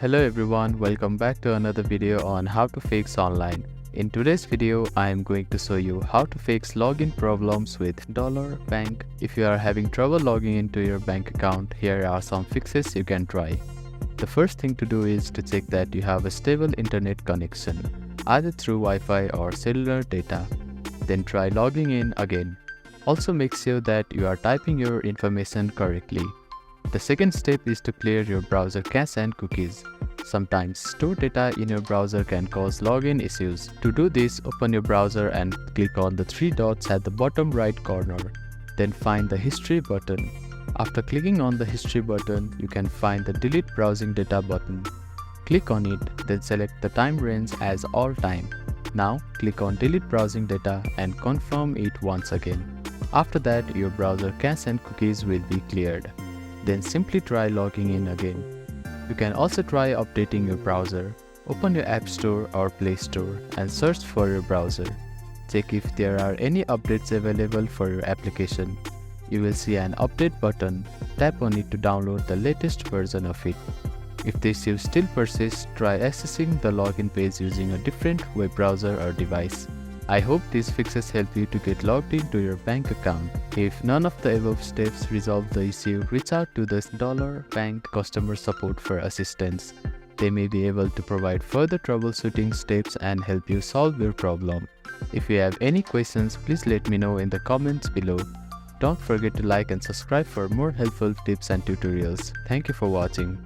Hello everyone, welcome back to another video on how to fix online. In today's video, I am going to show you how to fix login problems with Dollar Bank. If you are having trouble logging into your bank account, here are some fixes you can try. The first thing to do is to check that you have a stable internet connection, either through Wi-Fi or cellular data. Then try logging in again. Also make sure that you are typing your information correctly. The second step is to clear your browser cache and cookies. Sometimes stored data in your browser can cause login issues. To do this, open your browser and click on the three dots at the bottom right corner. Then find the History button. After clicking on the History button, you can find the Delete Browsing Data button. Click on it, then select the time range as all time. Now, click on Delete Browsing Data and confirm it once again. After that, your browser cache and cookies will be cleared. Then simply try logging in again. You can also try updating your browser. Open your App Store or Play Store and search for your browser. Check if there are any updates available for your application. You will see an update button. Tap on it to download the latest version of it. If the issue still persists, try accessing the login page using a different web browser or device. I hope these fixes help you to get logged into your bank account. If none of the above steps resolve the issue, reach out to the Dollar Bank customer support for assistance. They may be able to provide further troubleshooting steps and help you solve your problem. If you have any questions, please let me know in the comments below. Don't forget to like and subscribe for more helpful tips and tutorials. Thank you for watching.